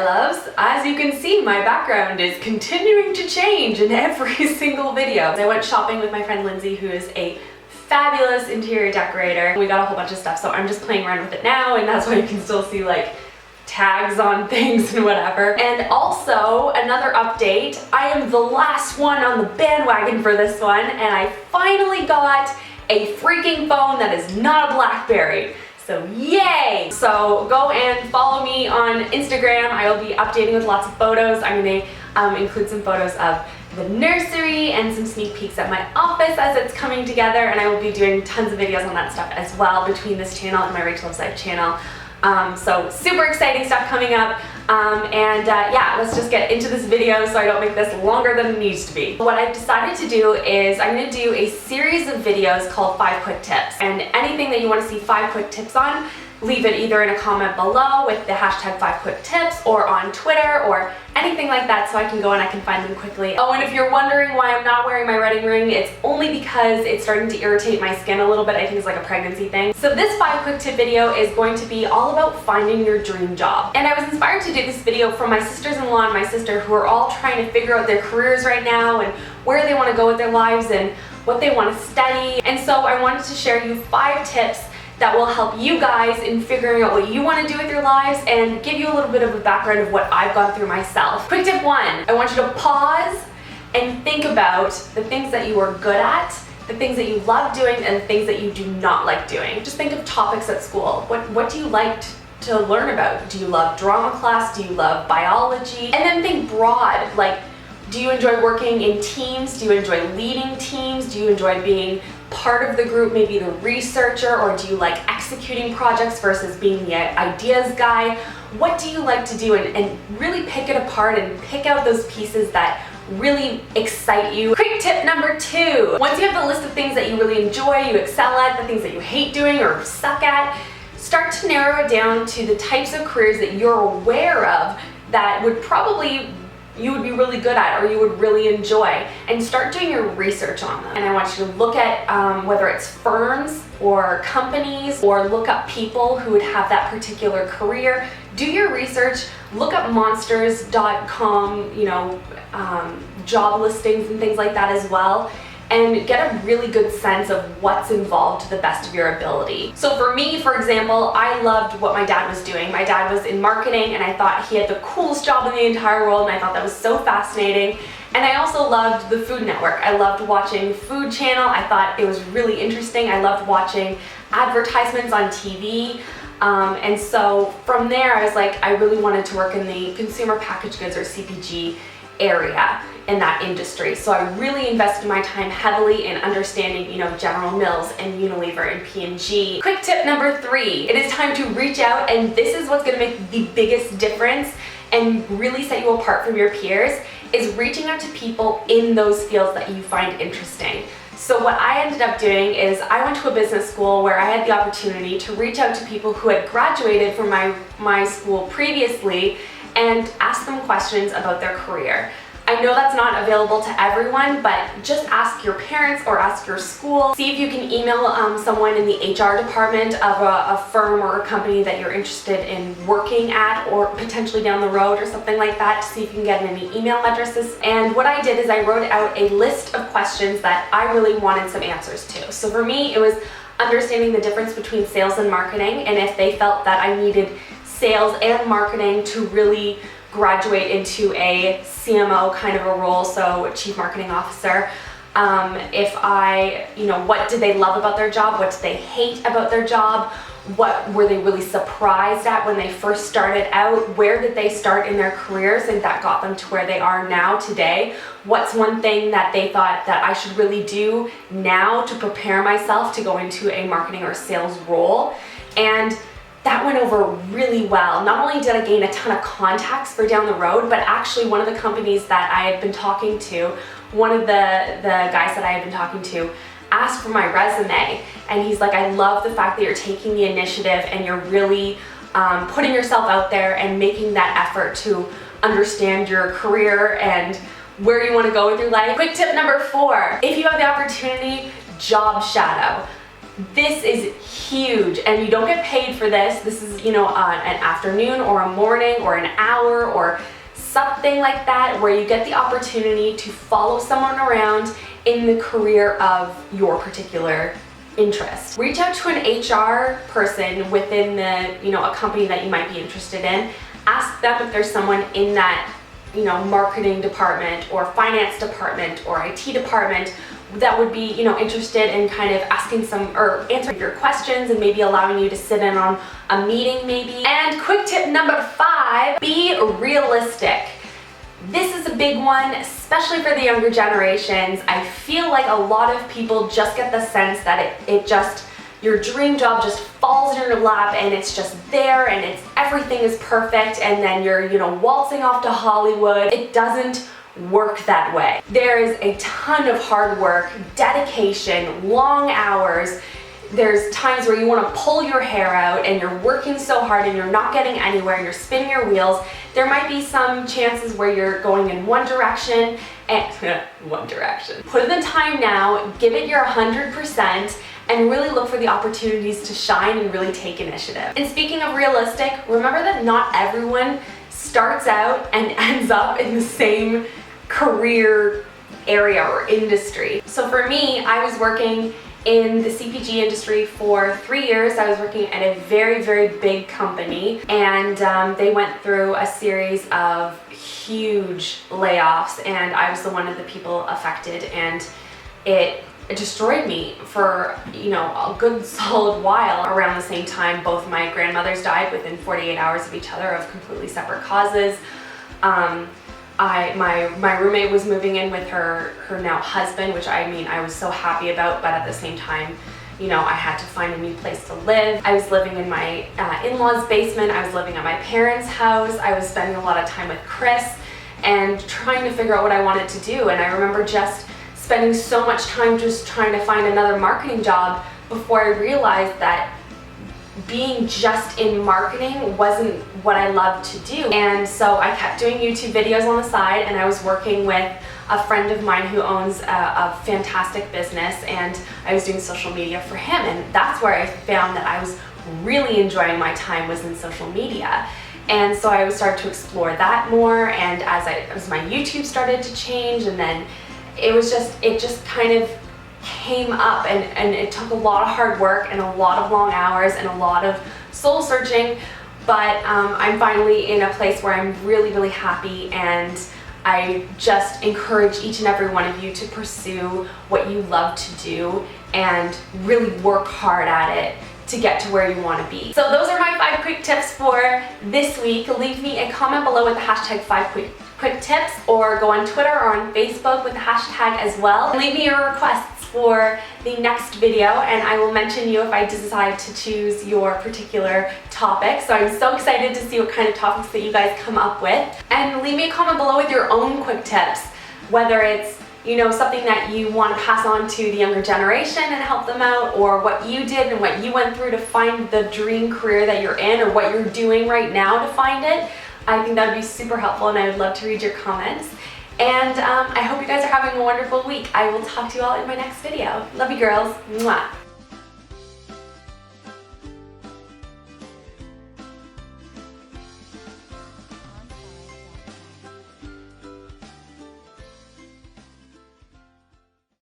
RachhLoves. As you can see, my background is continuing to change in every single video. I went shopping with my friend Lindsay, who is a fabulous interior decorator. We got a whole bunch of stuff, so I'm just playing around with it now, and that's why you can still see like tags on things and whatever. And also, another update, I am the last one on the bandwagon for this one, and I finally got a freaking phone that is not a BlackBerry. So yay! So go and follow me on Instagram. I will be updating with lots of photos. I'm going to include some photos of the nursery and some sneak peeks at my office as it's coming together, and I will be doing tons of videos on that stuff as well between this channel and my RachhLoves Life channel. So super exciting stuff coming up, yeah, let's just get into this video so I don't make this longer than it needs to be. What I've decided to do is I'm going to do a series of videos called 5 Quick Tips, and anything that you want to see 5 quick tips on, leave it either in a comment below with the hashtag 5 Quick Tips or on Twitter or anything like that so I can go and I can find them quickly. Oh, and if you're wondering why I'm not wearing my wedding ring, it's only because it's starting to irritate my skin a little bit. I think it's like a pregnancy thing. So this 5 quick tip video is going to be all about finding your dream job. And I was inspired to do this video from my sisters-in-law and my sister, who are all trying to figure out their careers right now and where they want to go with their lives and what they want to study. And so I wanted to share you 5 tips that will help you guys in figuring out what you want to do with your lives and give you a little bit of a background of what I've gone through myself. Quick tip 1, I want you to pause and think about the things that you are good at, the things that you love doing, and the things that you do not like doing. Just think of topics at school. What do you like to learn about? Do you love drama class? Do you love biology? And then think broad, like, do you enjoy working in teams? Do you enjoy leading teams? Do you enjoy being part of the group, maybe the researcher, or do you like executing projects versus being the ideas guy? What do you like to do? And really pick it apart and pick out those pieces that really excite you. Quick tip number 2. Once you have the list of things that you really enjoy, you excel at, the things that you hate doing or suck at, start to narrow it down to the types of careers that you're aware of that would probably you would be really good at or you would really enjoy, and start doing your research on them. And I want you to look at whether it's firms or companies, or look up people who would have that particular career. Do your research, look up monsters.com, job listings and things like that as well, and get a really good sense of what's involved to the best of your ability. So for me, for example, I loved what my dad was doing. My dad was in marketing, and I thought he had the coolest job in the entire world, and I thought that was so fascinating. And I also loved the Food Network. I loved watching Food Channel. I thought it was really interesting. I loved watching advertisements on TV. And so from there, I was like, I really wanted to work in the consumer packaged goods or CPG area in that industry. So I really invested my time heavily in understanding, General Mills and Unilever and P&G. Quick tip number 3, it is time to reach out, and this is what's going to make the biggest difference and really set you apart from your peers, is reaching out to people in those fields that you find interesting. So what I ended up doing is I went to a business school where I had the opportunity to reach out to people who had graduated from my school previously and ask them questions about their career. I know that's not available to everyone, but just ask your parents or ask your school. See if you can email someone in the HR department of a firm or a company that you're interested in working at, or potentially down the road or something like that, to see if you can get any email addresses. And what I did is I wrote out a list of questions that I really wanted some answers to. So for me, it was understanding the difference between sales and marketing, and if they felt that I needed sales and marketing to really graduate into a CMO kind of a role, so Chief Marketing Officer. What did they love about their job? What did they hate about their job? What were they really surprised at when they first started out? Where did they start in their careers and that got them to where they are now today? What's one thing that they thought that I should really do now to prepare myself to go into a marketing or sales role? And that went over really well. Not only did I gain a ton of contacts for down the road, but actually one of the companies that I had been talking to, one of the guys that I had been talking to, asked for my resume, and he's like, I love the fact that you're taking the initiative and you're really putting yourself out there and making that effort to understand your career and where you want to go with your life. Quick tip number 4, if you have the opportunity, job shadow. This is huge, and you don't get paid for this. This is, you know, an afternoon or a morning or an hour or something like that, where you get the opportunity to follow someone around in the career of your particular interest. Reach out to an HR person within the, you know, a company that you might be interested in. Ask them if there's someone in that, you know, marketing department or finance department or IT department that would be, you know, interested in kind of asking some or answering your questions and maybe allowing you to sit in on a meeting maybe. And quick tip number 5, be realistic. This is a big one, especially for the younger generations. I feel like a lot of people just get the sense that it just, your dream job just falls in your lap and it's just there and it's everything is perfect, and then you're, you know, waltzing off to Hollywood. It doesn't work that way. There is a ton of hard work, dedication, long hours. There's times where you want to pull your hair out and you're working so hard and you're not getting anywhere and you're spinning your wheels. There might be some chances where you're going in one direction and one direction. Put in the time now, give it your 100%, and really look for the opportunities to shine and really take initiative. And speaking of realistic, remember that not everyone starts out and ends up in the same career area or industry. So for me, I was working in the CPG industry for 3 years. I was working at a very, very big company, and they went through a series of huge layoffs, and I was one of the people affected, and it destroyed me for, you know, a good solid while. Around the same time, both my grandmothers died within 48 hours of each other of completely separate causes. My roommate was moving in with her now husband, which I was so happy about, but at the same time, you know, I had to find a new place to live. I was living in my in-laws' basement. I was living at my parents' house. I was spending a lot of time with Chris and trying to figure out what I wanted to do. And I remember just spending so much time just trying to find another marketing job before I realized that being just in marketing wasn't what I loved to do. And so I kept doing YouTube videos on the side, and I was working with a friend of mine who owns a fantastic business, and I was doing social media for him, and that's where I found that I was really enjoying my time was in social media. And so I started to explore that more, and as my YouTube started to change, and then it just kind of came up, and it took a lot of hard work and a lot of long hours and a lot of soul searching, but I'm finally in a place where I'm really, really happy, and I just encourage each and every one of you to pursue what you love to do and really work hard at it to get to where you want to be. So those are my 5 quick tips for this week. Leave me a comment below with the hashtag 5 quick tips, or go on Twitter or on Facebook with the hashtag as well. Leave me your requests for the next video, and I will mention you if I decide to choose your particular topic. So I'm so excited to see what kind of topics that you guys come up with. And leave me a comment below with your own quick tips, whether it's, you know, something that you want to pass on to the younger generation and help them out, or what you did and what you went through to find the dream career that you're in, or what you're doing right now to find it. I think that would be super helpful, and I would love to read your comments. And I hope you guys are having a wonderful week. I will talk to you all in my next video. Love you, girls. Mwah.